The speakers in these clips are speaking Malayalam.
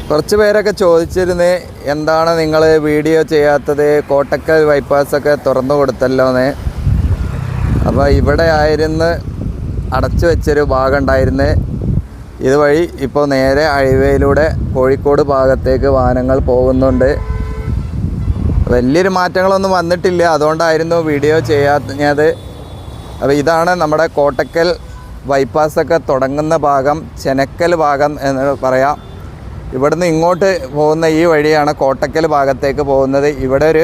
കുറച്ച് പേരൊക്കെ ചോദിച്ചിരുന്നു എന്താണ് നിങ്ങൾ വീഡിയോ ചെയ്യാത്തത്, കോട്ടക്കൽ ബൈപ്പാസൊക്കെ തുറന്നു കൊടുത്തല്ലോന്ന്. അപ്പോൾ ഇവിടെ ആയിരുന്നു അടച്ചു വെച്ചൊരു ഭാഗം ഉണ്ടായിരുന്നു. ഇതുവഴി ഇപ്പോൾ നേരെ ഹൈവേയിലൂടെ കോഴിക്കോട് ഭാഗത്തേക്ക് വാഹനങ്ങൾ പോകുന്നുണ്ട്. വലിയൊരു മാറ്റങ്ങളൊന്നും വന്നിട്ടില്ല, അതുകൊണ്ടായിരുന്നു വീഡിയോ ചെയ്യാത്തത്. അപ്പോൾ ഇതാണ് നമ്മുടെ കോട്ടക്കൽ ബൈപ്പാസൊക്കെ തുടങ്ങുന്ന ഭാഗം, ചെനക്കൽ ഭാഗം എന്ന് പറയാം. ഇവിടുന്ന് ഇങ്ങോട്ട് പോകുന്ന ഈ വഴിയാണ് കോട്ടക്കൽ ഭാഗത്തേക്ക് പോകുന്നത്. ഇവിടെ ഒരു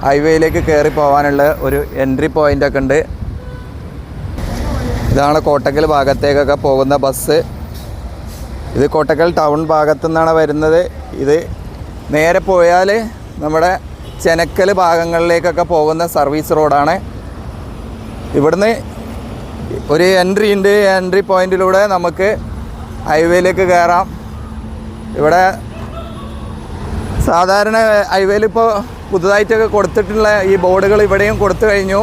ഹൈവേയിലേക്ക് കയറി പോകാനുള്ള ഒരു എൻട്രി പോയിൻ്റൊക്കെ ഉണ്ട്. ഇതാണ് കോട്ടക്കൽ ഭാഗത്തേക്കൊക്കെ പോകുന്ന ബസ്. ഇത് കോട്ടക്കൽ ടൗൺ ഭാഗത്തു നിന്നാണ് വരുന്നത്. ഇത് നേരെ പോയാൽ നമ്മുടെ ചെനക്കൽ ഭാഗങ്ങളിലേക്കൊക്കെ പോകുന്ന സർവീസ് റോഡാണ്. ഇവിടുന്ന് ഒരു എൻട്രി ഉണ്ട്. എൻട്രി പോയിൻറ്റിലൂടെ നമുക്ക് ഹൈവേയിലേക്ക് കയറാം. ഇവിടെ സാധാരണ ഹൈവേയിൽ ഇപ്പോൾ പുതുതായിട്ടൊക്കെ കൊടുത്തിട്ടുള്ള ഈ ബോർഡുകൾ ഇവിടെയും കൊടുത്തു കഴിഞ്ഞു.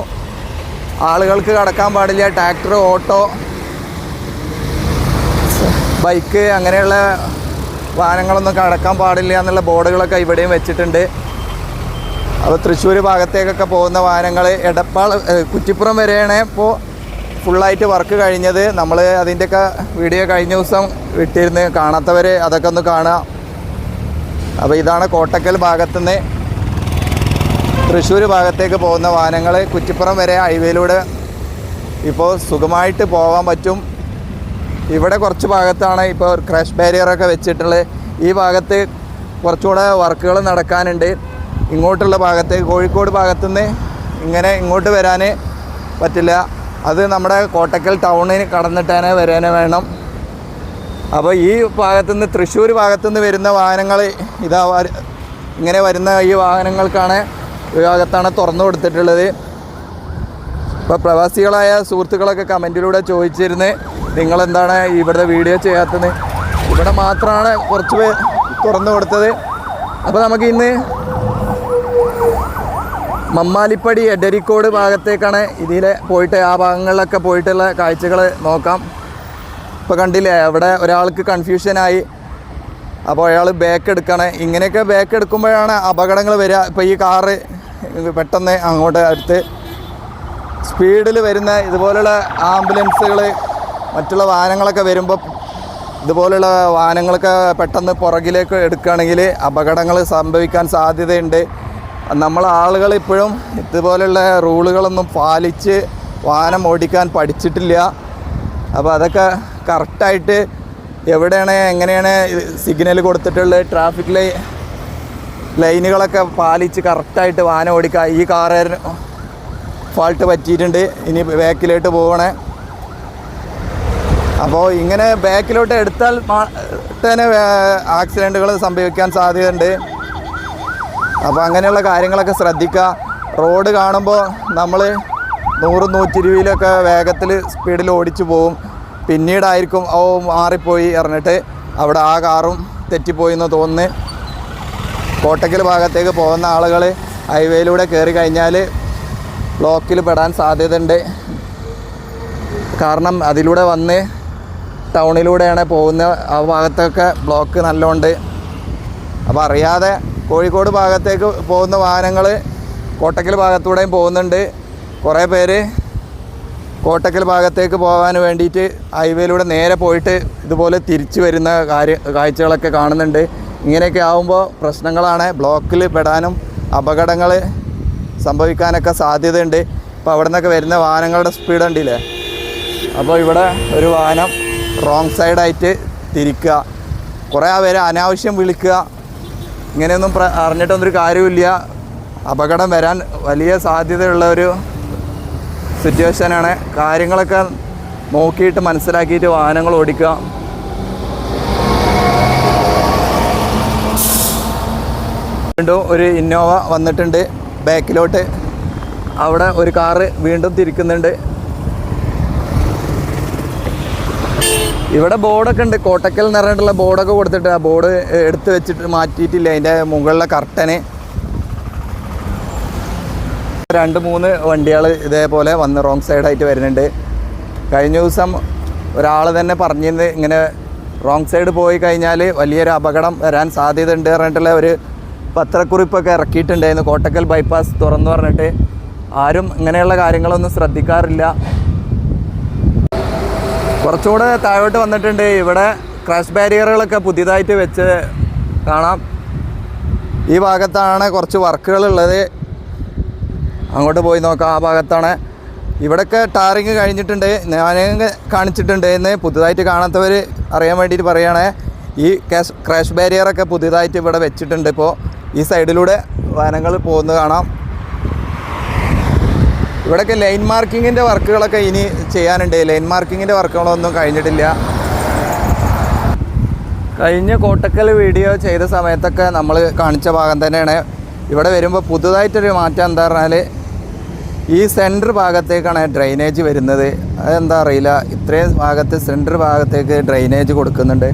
ആളുകൾക്ക് കടക്കാൻ പാടില്ല, ട്രാക്ടർ, ഓട്ടോ, ബൈക്ക് അങ്ങനെയുള്ള വാഹനങ്ങളൊന്നും കടക്കാൻ പാടില്ല എന്നുള്ള ബോർഡുകളൊക്കെ ഇവിടെയും വെച്ചിട്ടുണ്ട്. അപ്പോൾ തൃശ്ശൂർ ഭാഗത്തേക്കൊക്കെ പോകുന്ന വാഹനങ്ങൾ എടപ്പാൾ കുറ്റിപ്പുറം വരെയാണ് ഇപ്പോൾ ഫുള്ളായിട്ട് വർക്ക് കഴിഞ്ഞത്. നമ്മൾ അതിൻ്റെയൊക്കെ വീഡിയോ കഴിഞ്ഞ ദിവസം ഇട്ടിരുന്ന്, കാണാത്തവർ അതൊക്കെ ഒന്ന് കാണുക. അപ്പോൾ ഇതാണ് കോട്ടക്കൽ ഭാഗത്തുനിന്ന് തൃശ്ശൂർ ഭാഗത്തേക്ക് പോകുന്ന വാഹനങ്ങൾ. കുറ്റിപ്പുറം വരെ ഹൈവേയിലൂടെ ഇപ്പോൾ സുഖമായിട്ട് പോകാൻ പറ്റും. ഇവിടെ കുറച്ച് ഭാഗത്താണ് ഇപ്പോൾ ക്രാഷ് ബാരിയറൊക്കെ വെച്ചിട്ടുള്ളത്. ഈ ഭാഗത്ത് കുറച്ചുകൂടെ വർക്കുകൾ നടക്കാനുണ്ട്. ഇങ്ങോട്ടുള്ള ഭാഗത്ത് കോഴിക്കോട് ഭാഗത്തുനിന്ന് ഇങ്ങനെ ഇങ്ങോട്ട് വരാൻ പറ്റില്ല. അത് നമ്മുടെ കോട്ടക്കൽ ടൗണിന് കടന്നിട്ടാണ് വരാനേ വേണം. അപ്പോൾ ഈ ഭാഗത്തുനിന്ന് തൃശ്ശൂർ ഭാഗത്തുനിന്ന് വരുന്ന വാഹനങ്ങൾ ഇതാ ഇങ്ങനെ വരുന്ന ഈ വാഹനങ്ങൾക്കാണ് ഈ ഭാഗത്താണ് തുറന്നു കൊടുത്തിട്ടുള്ളത്. ഇപ്പോൾ പ്രവാസികളായ സുഹൃത്തുക്കളൊക്കെ കമൻറ്റിലൂടെ ചോദിച്ചിരുന്ന് നിങ്ങളെന്താണ് ഇവിടുത്തെ വീഡിയോ ചെയ്യാത്തത്. ഇവിടെ മാത്രമാണ് കുറച്ച് പേർ തുറന്നു കൊടുത്തത്. അപ്പോൾ നമുക്ക് ഇന്ന് മമ്മാലിപ്പടി എടരിക്കോട് ഭാഗത്തേക്കാണ് ഇതിൽ പോയിട്ട് ആ ഭാഗങ്ങളിലൊക്കെ പോയിട്ടുള്ള കാഴ്ചകൾ നോക്കാം. ഇപ്പോൾ കണ്ടില്ലേ, അവിടെ ഒരാൾക്ക് കൺഫ്യൂഷനായി. അപ്പോൾ അയാൾ ബാക്ക് എടുക്കണം. ഇങ്ങനെയൊക്കെ ബാക്ക് എടുക്കുമ്പോഴാണ് അപകടങ്ങൾ വരിക. ഇപ്പോൾ ഈ കാറ് പെട്ടെന്ന് അങ്ങോട്ട് അടുത്ത് സ്പീഡിൽ വരുന്ന ഇതുപോലുള്ള ആംബുലൻസുകൾ മറ്റുള്ള വാഹനങ്ങളൊക്കെ വരുമ്പോൾ ഇതുപോലുള്ള വാഹനങ്ങളൊക്കെ പെട്ടെന്ന് പുറകിലേക്ക് എടുക്കുകയാണെങ്കിൽ അപകടങ്ങൾ സംഭവിക്കാൻ സാധ്യതയുണ്ട്. നമ്മൾ ആളുകൾ ഇപ്പോഴും ഇതുപോലുള്ള റൂളുകളൊന്നും പാലിച്ച് വാഹനം ഓടിക്കാൻ പഠിച്ചിട്ടില്ല. അപ്പോൾ അതൊക്കെ കറക്റ്റായിട്ട് എവിടെയാണ് എങ്ങനെയാണ് സിഗ്നൽ കൊടുത്തിട്ടുള്ളത്, ട്രാഫിക് ലൈനുകളൊക്കെ പാലിച്ച് കറക്റ്റായിട്ട് വാഹനം ഓടിക്കുക. ഈ കാറിന് ഫാൾട്ട് പറ്റിയിട്ടുണ്ട്, ഇനി ബാക്കിലോട്ട് പോകണേ. അപ്പോൾ ഇങ്ങനെ ബാക്കിലോട്ട് എടുത്താൽ തന്നെ ആക്സിഡൻറ്റുകൾ സംഭവിക്കാൻ സാധ്യതയുണ്ട്. അപ്പോൾ അങ്ങനെയുള്ള കാര്യങ്ങളൊക്കെ ശ്രദ്ധിക്കുക. റോഡ് കാണുമ്പോൾ നമ്മൾ 100-120 വേഗത്തിൽ സ്പീഡിൽ ഓടിച്ചു പോകും. പിന്നീടായിരിക്കും മാറിപ്പോയി പറഞ്ഞിട്ട് അവിടെ ആ കാറും തെറ്റിപ്പോയി എന്ന് തോന്നുന്നു. കോട്ടക്കൽ ഭാഗത്തേക്ക് പോകുന്ന ആളുകൾ ഹൈവേയിലൂടെ കയറി കഴിഞ്ഞാൽ ബ്ലോക്കിൽ പെടാൻ സാധ്യതയുണ്ട്. കാരണം അതിലൂടെ വന്ന് ടൗണിലൂടെയാണ് പോകുന്നത്. ആ ഭാഗത്തൊക്കെ ബ്ലോക്ക് നല്ലോണ്ട്. അപ്പോൾ അറിയാതെ കോഴിക്കോട് ഭാഗത്തേക്ക് പോകുന്ന വാഹനങ്ങൾ കോട്ടക്കൽ ഭാഗത്തൂടെയും പോകുന്നുണ്ട്. കുറേ പേര് കോട്ടക്കൽ ഭാഗത്തേക്ക് പോകാൻ വേണ്ടിയിട്ട് ഹൈവേയിലൂടെ നേരെ പോയിട്ട് ഇതുപോലെ തിരിച്ചു വരുന്ന കാഴ്ചകളൊക്കെ കാണുന്നുണ്ട്. ഇങ്ങനെയൊക്കെ ആകുമ്പോൾ പ്രശ്നങ്ങളാണ്. ബ്ലോക്കിൽ പെടാനും അപകടങ്ങൾ സംഭവിക്കാനൊക്കെ സാധ്യതയുണ്ട്. അപ്പോൾ അവിടെ നിന്നൊക്കെ വരുന്ന വാഹനങ്ങളുടെ സ്പീഡ് ഉണ്ടില്ലേ. അപ്പോൾ ഇവിടെ ഒരു വാഹനം റോങ് സൈഡായിട്ട് തിരിക്കുക, കുറേ പേര് അനാവശ്യം വിളിക്കുക. ഇങ്ങനെയൊന്നും അറിഞ്ഞിട്ടൊന്നൊരു കാര്യമില്ല. അപകടം വരാൻ വലിയ സാധ്യതയുള്ള ഒരു സിറ്റുവേഷനാണ്. കാര്യങ്ങളൊക്കെ നോക്കിയിട്ട് മനസ്സിലാക്കിയിട്ട് വാഹനങ്ങൾ ഓടിക്കുക. വീണ്ടും ഒരു ഇന്നോവ വന്നിട്ടുണ്ട് ബാക്കിലോട്ട്. അവിടെ ഒരു കാറ് വീണ്ടും തിരിക്കുന്നുണ്ട്. ഇവിടെ ബോർഡൊക്കെ ഉണ്ട്, കോട്ടക്കൽ എന്ന് പറഞ്ഞിട്ടുള്ള ബോർഡൊക്കെ കൊടുത്തിട്ട് ആ ബോർഡ് എടുത്ത് വെച്ചിട്ട് മാറ്റിയിട്ടില്ല. അതിൻ്റെ മുകളിലെ കർട്ടന് 2-3 വണ്ടികൾ ഇതേപോലെ വന്ന് റോങ് സൈഡായിട്ട് വരുന്നുണ്ട്. കഴിഞ്ഞ ദിവസം ഒരാൾ തന്നെ പറഞ്ഞിരുന്നത് ഇങ്ങനെ റോങ് സൈഡ് പോയി കഴിഞ്ഞാൽ വലിയൊരു അപകടം വരാൻ സാധ്യതയുണ്ട് പറഞ്ഞിട്ടുള്ള ഒരു പത്രക്കുറിപ്പൊക്കെ ഇറക്കിയിട്ടുണ്ടായിരുന്നു. കോട്ടക്കൽ ബൈപ്പാസ് തുറന്നു പറഞ്ഞിട്ട് ആരും ഇങ്ങനെയുള്ള കാര്യങ്ങളൊന്നും ശ്രദ്ധിക്കാറില്ല. കുറച്ചുകൂടെ താഴോട്ട് വന്നിട്ടുണ്ട്. ഇവിടെ ക്രാഷ് ബാരിയറുകളൊക്കെ പുതിയതായിട്ട് വെച്ച് കാണാം. ഈ ഭാഗത്താണ് കുറച്ച് വർക്കുകളുള്ളത്. അങ്ങോട്ട് പോയി നോക്കാം. ആ ഭാഗത്താണ്. ഇവിടെയൊക്കെ ടാറിങ് കഴിഞ്ഞിട്ടുണ്ട്. ഞാൻ കാണിച്ചിട്ടുണ്ട് എന്ന് പുതുതായിട്ട് കാണാത്തവർ അറിയാൻ വേണ്ടിയിട്ട് പറയുകയാണ്. ഈ ക്രാഷ് ബാരിയറൊക്കെ പുതിയതായിട്ട് ഇവിടെ വെച്ചിട്ടുണ്ട്. ഇപ്പോൾ ഈ സൈഡിലൂടെ വാഹനങ്ങൾ പോകുന്നത് കാണാം. ഇവിടെയൊക്കെ ലൈൻ മാർക്കിങ്ങിൻ്റെ വർക്കുകളൊക്കെ ഇനി ചെയ്യാനുണ്ട്. ലൈൻ മാർക്കിങ്ങിൻ്റെ വർക്കുകളൊന്നും കഴിഞ്ഞിട്ടില്ല. കഴിഞ്ഞ കോട്ടക്കൽ വീഡിയോ ചെയ്ത സമയത്തൊക്കെ നമ്മൾ കാണിച്ച ഭാഗം തന്നെയാണ്. ഇവിടെ വരുമ്പോൾ പുതുതായിട്ടൊരു മാറ്റം എന്താ പറഞ്ഞാൽ ഈ സെൻറ്റർ ഭാഗത്തേക്കാണ് ഡ്രെയിനേജ് വരുന്നത്. അതെന്താ അറിയില്ല. ഇത്രയും ഭാഗത്ത് സെൻറ്റർ ഭാഗത്തേക്ക് ഡ്രെയിനേജ് കൊടുക്കുന്നുണ്ട്.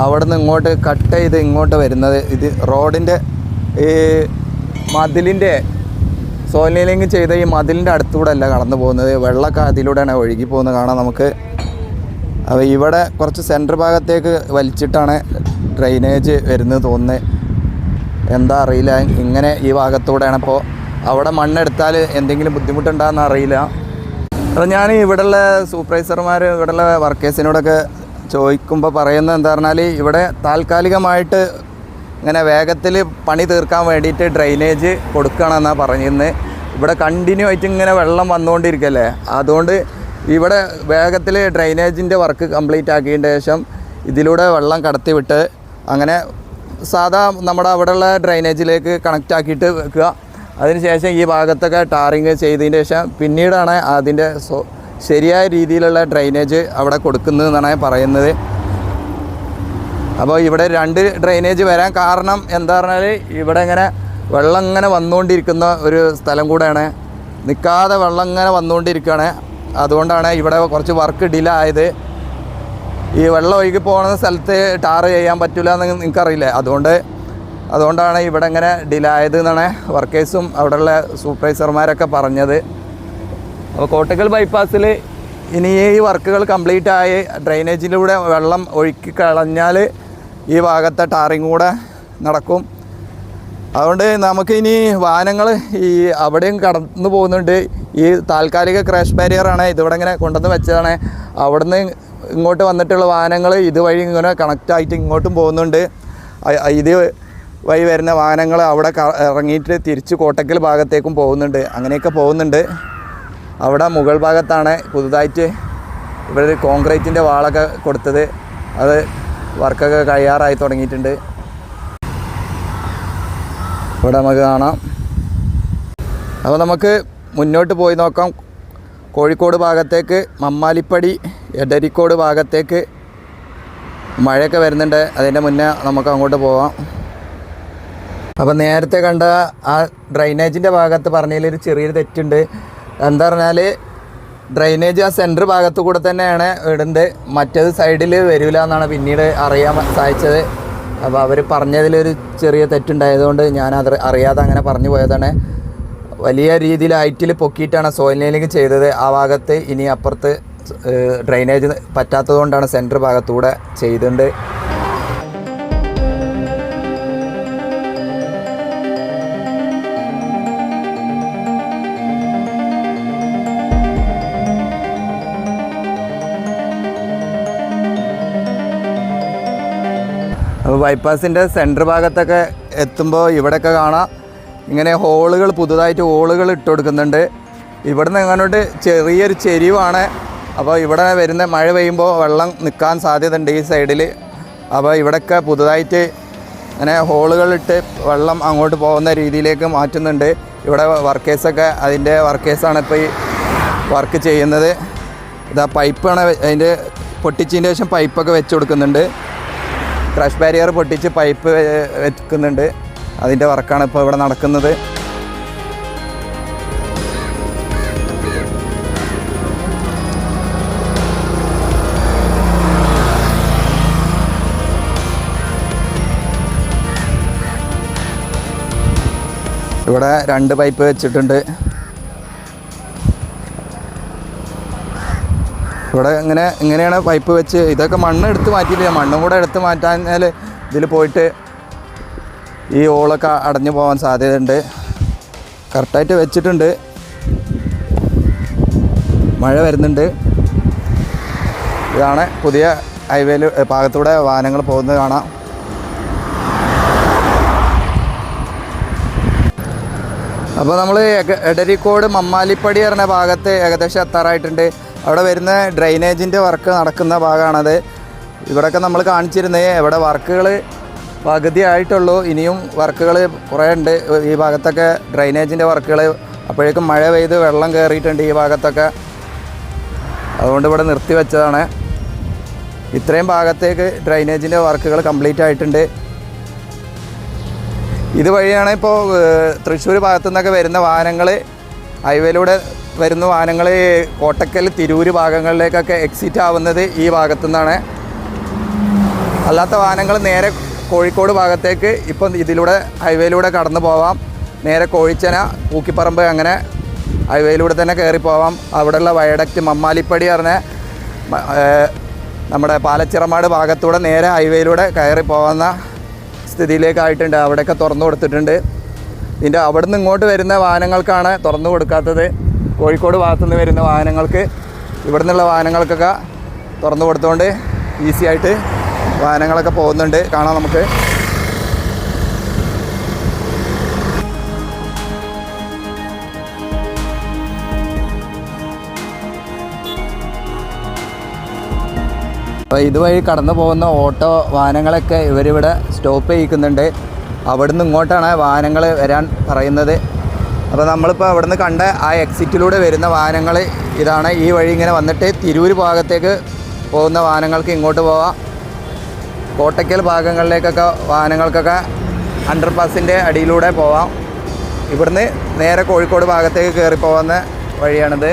അവിടെ നിന്ന് ഇങ്ങോട്ട് കട്ട് ചെയ്ത് ഇങ്ങോട്ട് വരുന്നത് ഇത് റോഡിൻ്റെ ഈ മതിലിൻ്റെ സോയിൽ നീലിംഗ് ചെയ്ത ഈ മതിലിൻ്റെ അടുത്തൂടെ അല്ല കടന്നു പോകുന്നത്. വെള്ളമൊക്കെ അതിലൂടെയാണ് ഒഴുകി പോകുന്നത് കാണാം നമുക്ക്. അപ്പോൾ ഇവിടെ കുറച്ച് സെൻറ്റർ ഭാഗത്തേക്ക് വലിച്ചിട്ടാണ് ഡ്രെയിനേജ് വരുന്നത് തോന്നുന്നത്. എന്താ അറിയില്ല. ഇങ്ങനെ ഈ ഭാഗത്തൂടെയാണ്. ഇപ്പോൾ അവിടെ മണ്ണെടുത്താൽ എന്തെങ്കിലും ബുദ്ധിമുട്ടുണ്ടാകുന്ന അറിയില്ല. അപ്പോൾ ഞാൻ ഇവിടെയുള്ള സൂപ്പർവൈസർമാർ ഇവിടെയുള്ള വർക്കേഴ്സിനോടൊക്കെ ചോദിക്കുമ്പോൾ പറയുന്നത് എന്താ പറഞ്ഞാൽ ഇവിടെ താൽക്കാലികമായിട്ട് ഇങ്ങനെ വേഗത്തിൽ പണി തീർക്കാൻ വേണ്ടിയിട്ട് ഡ്രെയിനേജ് കൊടുക്കുകയാണെന്നാണ് പറഞ്ഞിരുന്നത്. ഇവിടെ കണ്ടിന്യൂ ആയിട്ട് ഇങ്ങനെ വെള്ളം വന്നുകൊണ്ടിരിക്കുകയല്ലേ. അതുകൊണ്ട് ഇവിടെ വേഗത്തിൽ ഡ്രെയിനേജിൻ്റെ വർക്ക് കംപ്ലീറ്റ് ആക്കിയതിന് ശേഷം ഇതിലൂടെ വെള്ളം കടത്തി വിട്ട് അങ്ങനെ സാധാ നമ്മുടെ അവിടെയുള്ള ഡ്രെയിനേജിലേക്ക് കണക്റ്റ് ആക്കിയിട്ട് വെക്കുക. അതിനുശേഷം ഈ ഭാഗത്തൊക്കെ ടാറിങ് ചെയ്തതിന് ശേഷം പിന്നീടാണ് അതിൻ്റെ ശരിയായ രീതിയിലുള്ള ഡ്രെയിനേജ് അവിടെ കൊടുക്കുന്നതെന്നാണ് പറയുന്നത്. അപ്പോൾ ഇവിടെ 2 ഡ്രെയിനേജ് വരാൻ കാരണം എന്താ പറഞ്ഞാൽ ഇവിടെ ഇങ്ങനെ വെള്ളം ഇങ്ങനെ വന്നുകൊണ്ടിരിക്കുന്ന ഒരു സ്ഥലം കൂടെയാണ്. നിൽക്കാതെ വെള്ളം ഇങ്ങനെ വന്നുകൊണ്ടിരിക്കുകയാണ്. അതുകൊണ്ടാണ് ഇവിടെ കുറച്ച് വർക്ക് ഡിലേ ആയത്. ഈ വെള്ളം ഒഴുകി പോകുന്ന സ്ഥലത്ത് ടാർ ചെയ്യാൻ പറ്റില്ല എന്ന് നിങ്ങൾക്കറിയില്ലേ. അതുകൊണ്ടാണ് ഇവിടെ ഇങ്ങനെ ഡിലേ ആയത് എന്നാണ് വർക്കേഴ്സും അവിടെയുള്ള സൂപ്പർവൈസർമാരൊക്കെ പറഞ്ഞത്. അപ്പോൾ കോട്ടക്കൽ ബൈപ്പാസിൽ ഇനി ഈ വർക്കുകൾ കംപ്ലീറ്റ് ആയി ഡ്രെയിനേജിലൂടെ വെള്ളം ഒഴുക്കി കളഞ്ഞാൽ ഈ ഭാഗത്തെ ടാറിങ് കൂടെ നടക്കും. അതുകൊണ്ട് നമുക്കിനി വാഹനങ്ങൾ ഈ അവിടെയും കടന്നു പോകുന്നുണ്ട്. ഈ താൽക്കാലിക ക്രാഷ് ബാരിയറാണ് ഇതിവിടെ ഇങ്ങനെ കൊണ്ടുവന്ന് വെച്ചതാണ്. അവിടുന്ന് ഇങ്ങോട്ട് വന്നിട്ടുള്ള വാഹനങ്ങൾ ഇതുവഴി ഇങ്ങനെ കണക്റ്റായിട്ട് ഇങ്ങോട്ടും പോകുന്നുണ്ട്. ഇത് വഴി വരുന്ന വാഹനങ്ങൾ അവിടെ ഇറങ്ങിയിട്ട് തിരിച്ച് കോട്ടക്കൽ ഭാഗത്തേക്കും പോകുന്നുണ്ട്. അങ്ങനെയൊക്കെ പോകുന്നുണ്ട്. അവിടെ മുകൾ ഭാഗത്താണ് പുതുതായിട്ട് ഇവിടെ കോൺക്രീറ്റിൻ്റെ വാളൊക്കെ കൊടുത്തത്. അത് വർക്കൊക്കെ കഴിയാറായി തുടങ്ങിയിട്ടുണ്ട്. ഇവിടെ നമുക്ക് കാണാം. അപ്പോൾ നമുക്ക് മുന്നോട്ട് പോയി നോക്കാം. കോഴിക്കോട് ഭാഗത്തേക്ക് മമ്മാലിപ്പടി എടരിക്കോട് ഭാഗത്തേക്ക് മഴയൊക്കെ വരുന്നുണ്ട്. അതിൻ്റെ മുന്നേ നമുക്ക് അങ്ങോട്ട് പോവാം. അപ്പോൾ നേരത്തെ കണ്ട ആ ഡ്രെയിനേജിൻ്റെ ഭാഗത്ത് പറഞ്ഞതിലൊരു ചെറിയൊരു തെറ്റുണ്ട്. എന്താ പറഞ്ഞാൽ ഡ്രെയിനേജ് ആ സെൻറ്റർ ഭാഗത്തു കൂടെ തന്നെയാണ് ഇടുന്നത്. മറ്റേത് സൈഡിൽ വരില്ല എന്നാണ് പിന്നീട് അറിയാൻ സാധിച്ചത്. അപ്പോൾ അവർ പറഞ്ഞതിലൊരു ചെറിയ തെറ്റുണ്ടായതുകൊണ്ട് ഞാനത് അറിയാതെ അങ്ങനെ പറഞ്ഞു പോയതാണ്. വലിയ രീതിയിൽ ഹൈറ്റിൽ പൊക്കിയിട്ടാണ് സോയിൽ നീലിംഗ് ചെയ്തത്. ആ ഭാഗത്ത് ഇനി അപ്പുറത്ത് ഡ്രെയിനേജ് പറ്റാത്തത് കൊണ്ടാണ് സെൻറ്റർ ഭാഗത്തൂടെ ചെയ്തിട്ടുണ്ട്. അപ്പോൾ ബൈപ്പാസിൻ്റെ സെൻറ്റർ ഭാഗത്തൊക്കെ എത്തുമ്പോൾ ഇവിടെയൊക്കെ കാണാം ഇങ്ങനെ ഹോളുകൾ പുതുതായിട്ട് ഹോളുകൾ ഇട്ട് കൊടുക്കുന്നുണ്ട്. ഇവിടുന്ന് എങ്ങോട്ട് ചെറിയൊരു ചെരിവാണ്. അപ്പോൾ ഇവിടെ വരുന്ന മഴ പെയ്യുമ്പോൾ വെള്ളം നിൽക്കാൻ സാധ്യതയുണ്ട് ഈ സൈഡിൽ. അപ്പോൾ ഇവിടെയൊക്കെ പുതുതായിട്ട് ഇങ്ങനെ ഹോളുകളിട്ട് വെള്ളം അങ്ങോട്ട് പോകുന്ന രീതിയിലേക്ക് മാറ്റുന്നുണ്ട്. ഇവിടെ വർക്കേഴ്സൊക്കെ അതിൻ്റെ വർക്കേഴ്സാണ് ഇപ്പോൾ ഈ വർക്ക് ചെയ്യുന്നത്. ഇതാ പൈപ്പാണ് അതിൻ്റെ പൊട്ടിച്ചതിന് ശേഷം പൈപ്പൊക്കെ വെച്ച് കൊടുക്കുന്നുണ്ട്. ക്രാഷ് ബാരിയർ പൊട്ടിച്ച് പൈപ്പ് വെക്കുന്നുണ്ട്. അതിൻ്റെ വർക്കാണ് ഇപ്പോൾ ഇവിടെ നടക്കുന്നത്. ഇവിടെ 2 പൈപ്പ് വെച്ചിട്ടുണ്ട്. ഇവിടെ ഇങ്ങനെയാണ് പൈപ്പ് വെച്ച് ഇതൊക്കെ മണ്ണ് എടുത്ത് മാറ്റിയില്ല. മണ്ണും കൂടെ എടുത്ത് മാറ്റാഞ്ഞാൽ ഇതിൽ പോയിട്ട് ഈ ഹോളൊക്കെ അടഞ്ഞു പോകാൻ സാധ്യതയുണ്ട്. കറക്റ്റായിട്ട് വെച്ചിട്ടുണ്ട്. മഴ വരുന്നുണ്ട്. ഇതാണ് പുതിയ ഹൈവേയിൽ ഭാഗത്തൂടെ വാഹനങ്ങൾ പോകുന്നത് കാണാം. അപ്പോൾ നമ്മൾ എടരിക്കോട് മമ്മാലിപ്പടി പറഞ്ഞ ഭാഗത്ത് ഏകദേശം എത്താറായിട്ടുണ്ട്. അവിടെ വരുന്ന ഡ്രെയിനേജിൻ്റെ വർക്ക് നടക്കുന്ന ഭാഗമാണത്. ഇവിടെയൊക്കെ നമ്മൾ കാണിച്ചിരുന്നത് ഇവിടെ വർക്കുകൾ പകുതി ആയിട്ടുള്ളൂ. ഇനിയും വർക്കുകൾ കുറേ ഉണ്ട് ഈ ഭാഗത്തൊക്കെ, ഡ്രെയിനേജിൻ്റെ വർക്കുകൾ. അപ്പോഴേക്കും മഴ പെയ്ത് വെള്ളം കയറിയിട്ടുണ്ട് ഈ ഭാഗത്തൊക്കെ. അതുകൊണ്ട് ഇവിടെ നിർത്തി വെച്ചതാണ്. ഇത്രയും ഭാഗത്തേക്ക് ഡ്രെയിനേജിൻ്റെ വർക്കുകൾ കംപ്ലീറ്റ് ആയിട്ടുണ്ട്. ഇതുവഴിയാണ് ഇപ്പോൾ തൃശ്ശൂർ ഭാഗത്തു നിന്നൊക്കെ വരുന്ന വാഹനങ്ങൾ, ഹൈവേയിലൂടെ വരുന്ന വാഹനങ്ങൾ കോട്ടക്കൽ തിരൂര് ഭാഗങ്ങളിലേക്കൊക്കെ എക്സിറ്റ് ആവുന്നത് ഈ ഭാഗത്തു നിന്നാണ്. അല്ലാത്ത വാഹനങ്ങൾ നേരെ കോഴിക്കോട് ഭാഗത്തേക്ക് ഇപ്പം ഇതിലൂടെ ഹൈവേയിലൂടെ കടന്നു പോവാം. നേരെ കോഴിച്ചന, പൂക്കിപ്പറമ്പ് അങ്ങനെ ഹൈവേയിലൂടെ തന്നെ കയറി പോവാം. അവിടെയുള്ള വയഡക്റ്റ് മമ്മാലിപ്പടി പറഞ്ഞ നമ്മുടെ പാലച്ചിറമാട് ഭാഗത്തൂടെ നേരെ ഹൈവേയിലൂടെ കയറി പോകുന്ന സ്ഥിതിയിലേക്കായിട്ടുണ്ട്. അവിടെയൊക്കെ തുറന്നു കൊടുത്തിട്ടുണ്ട്. ഇതിൻ്റെ അവിടെ നിന്ന് ഇങ്ങോട്ട് വരുന്ന വാഹനങ്ങൾക്കാണ് തുറന്നു കൊടുക്കാത്തത്. കോഴിക്കോട് ഭാഗത്തുനിന്ന് വരുന്ന വാഹനങ്ങൾക്ക്, ഇവിടെ നിന്നുള്ള വാഹനങ്ങൾക്കൊക്കെ തുറന്നു കൊടുത്തുകൊണ്ട് ഈസി ആയിട്ട് വാഹനങ്ങളൊക്കെ പോകുന്നുണ്ട്. കാണാം നമുക്ക്. അപ്പോൾ ഇതുവഴി കടന്നു പോകുന്ന ഓട്ടോ വാഹനങ്ങളൊക്കെ ഇവരിവിടെ സ്റ്റോപ്പ് ചെയ്യിക്കുന്നുണ്ട്. അവിടെ നിന്ന് ഇങ്ങോട്ടാണ് വാഹനങ്ങൾ വരാൻ പറയുന്നത്. അപ്പോൾ നമ്മളിപ്പോൾ അവിടെ നിന്ന് കണ്ട ആ എക്സിറ്റിലൂടെ വരുന്ന വാഹനങ്ങൾ ഇതാണ്. ഈ വഴി ഇങ്ങനെ വന്നിട്ട് തിരൂർ ഭാഗത്തേക്ക് പോകുന്ന വാഹനങ്ങൾക്ക് ഇങ്ങോട്ട് പോവാം. കോട്ടയ്ക്കൽ ഭാഗങ്ങളിലേക്കൊക്കെ വാഹനങ്ങൾക്കൊക്കെ അണ്ടർപാസിൻ്റെ അടിയിലൂടെ പോവാം. ഇവിടുന്ന് നേരെ കോഴിക്കോട് ഭാഗത്തേക്ക് കയറി പോകുന്ന വഴിയാണിത്.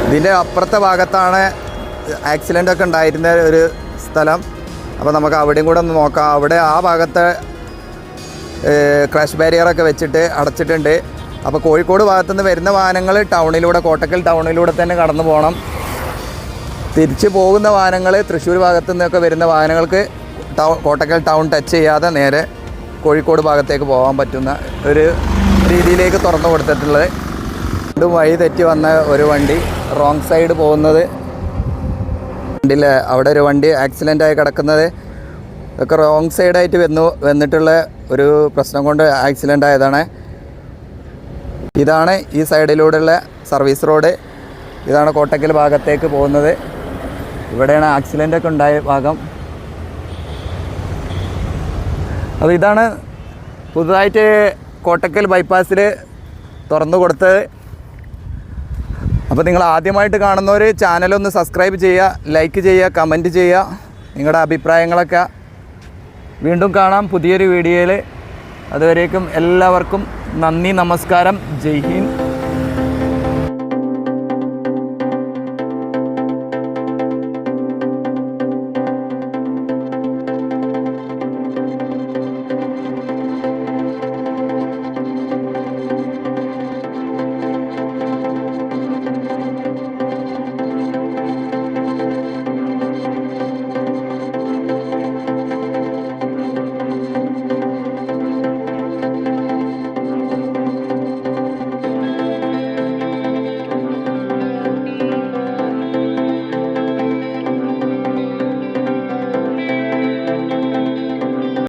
ഇതിൻ്റെ അപ്പുറത്തെ ഭാഗത്താണ് ആക്സിഡൻ്റൊക്കെ ഉണ്ടായിരുന്ന ഒരു സ്ഥലം. അപ്പോൾ നമുക്ക് അവിടെയും കൂടെ ഒന്ന് നോക്കാം. അവിടെ ആ ഭാഗത്ത് ക്രാഷ് ബാരിയറൊക്കെ വെച്ചിട്ട് അടച്ചിട്ടുണ്ട്. അപ്പോൾ കോഴിക്കോട് ഭാഗത്തുനിന്ന് വരുന്ന വാഹനങ്ങൾ ടൗണിലൂടെ, കോട്ടക്കൽ ടൗണിലൂടെ തന്നെ കടന്നു പോകണം. തിരിച്ച് പോകുന്ന വാഹനങ്ങൾ തൃശ്ശൂർ ഭാഗത്തു നിന്നൊക്കെ വരുന്ന വാഹനങ്ങൾക്ക് കോട്ടക്കൽ ടൗൺ ടച്ച് ചെയ്യാതെ നേരെ കോഴിക്കോട് ഭാഗത്തേക്ക് പോകാൻ പറ്റുന്ന ഒരു രീതിയിലേക്ക് തുറന്നു കൊടുത്തിട്ടുള്ളത്. വീണ്ടും വഴി തെറ്റി വന്ന ഒരു വണ്ടി റോങ് സൈഡ് പോകുന്നത് വണ്ടിയിലെ അവിടെ ഒരു വണ്ടി ആക്സിഡൻ്റായി കിടക്കുന്നത് ഇതൊക്കെ റോങ് സൈഡായിട്ട് വന്നിട്ടുള്ള ഒരു പ്രശ്നം കൊണ്ട് ആക്സിഡൻ്റ് ആയതാണ്. ഇതാണ് ഈ സൈഡിലൂടെയുള്ള സർവീസ് റോഡ്. ഇതാണ് കോട്ടക്കൽ ഭാഗത്തേക്ക് പോകുന്നത്. ഇവിടെയാണ് ആക്സിഡൻ്റൊക്കെ ഉണ്ടായ ഭാഗം. അപ്പോൾ ഇതാണ് പുതുതായിട്ട് കോട്ടക്കൽ ബൈപ്പാസിൽ തുറന്നു കൊടുത്തത്. അപ്പോൾ നിങ്ങൾ ആദ്യമായിട്ട് കാണുന്നവർ ചാനലൊന്ന് സബ്സ്ക്രൈബ് ചെയ്യുക, ലൈക്ക് ചെയ്യുക, കമൻറ്റ് ചെയ്യുക, നിങ്ങളുടെ അഭിപ്രായങ്ങളൊക്കെ. വീണ്ടും കാണാം പുതിയൊരു വീഡിയോയിൽ. അതുവരേക്കും എല്ലാവർക്കും നന്ദി, നമസ്കാരം, ജയ് ഹിന്ദ്.